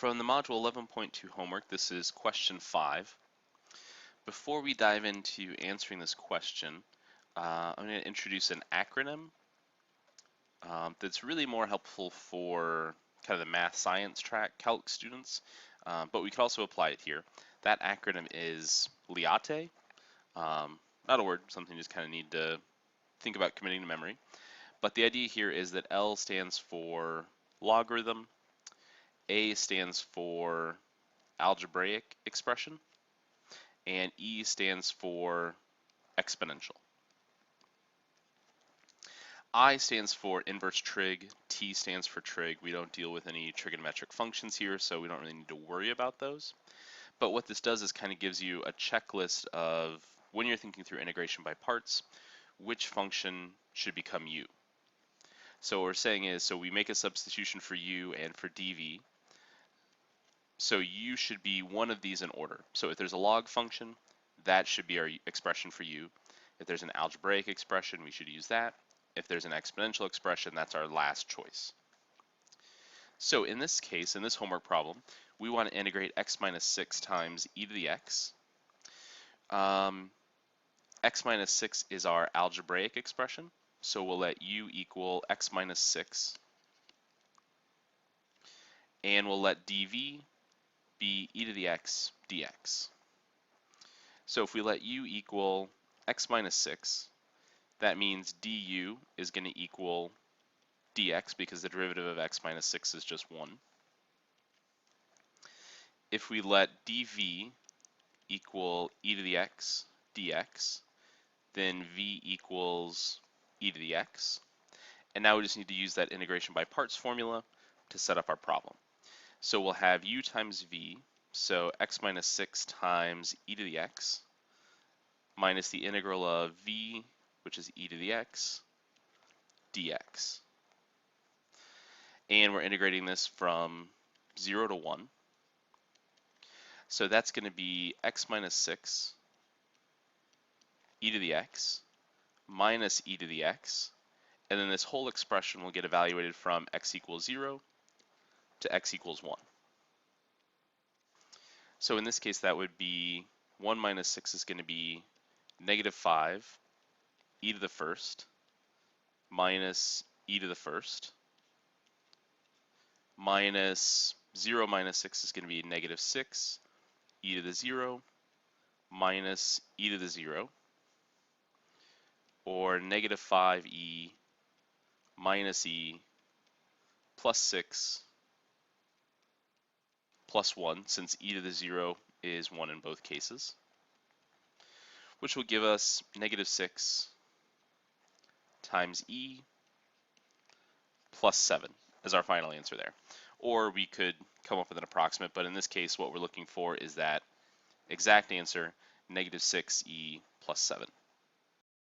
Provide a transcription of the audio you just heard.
From the Module 11.2 homework, this is question 5. Before we dive into answering this question, I'm going to introduce an acronym that's really more helpful for kind of the math science track calc students, but we could also apply it here. That acronym is LIATE. Not a word, something you just kind of need to think about committing to memory. But the idea here is that L stands for logarithm, A stands for algebraic expression, and E stands for exponential. I stands for inverse trig, T stands for trig. We don't deal with any trigonometric functions here, so we don't really need to worry about those. But what this does is kind of gives you a checklist of, when you're thinking through integration by parts, which function should become u. So what we're saying is, so we make a substitution for u and for dv. So u should be one of these in order. So if there's a log function, that should be our expression for u. If there's an algebraic expression, we should use that. If there's an exponential expression, that's our last choice. So in this case, in this homework problem, we want to integrate x minus 6 times e to the x. X minus 6 is our algebraic expression, so we'll let u equal x minus 6. And we'll let dv be e to the x dx. So if we let u equal x minus 6, that means du is going to equal dx because the derivative of x minus 6 is just 1. If we let dv equal e to the x dx, then v equals e to the x. And now we just need to use that integration by parts formula to set up our problem. So we'll have u times v, so x minus 6 times e to the x, minus the integral of v, which is e to the x, dx. And we're integrating this from 0 to 1. So that's going to be x minus 6 e to the x minus e to the x. And then this whole expression will get evaluated from x equals 0 to x equals 1. So in this case, that would be 1 minus 6 is going to be negative 5 e to the first minus e to the first minus 0 minus 6 is going to be negative 6 e to the 0 minus e to the 0, or negative 5e minus e plus 6 plus 1, since e to the 0 is 1 in both cases, which will give us negative 6 times e plus 7 as our final answer there. Or we could come up with an approximate, but in this case what we're looking for is that exact answer, negative 6e plus 7.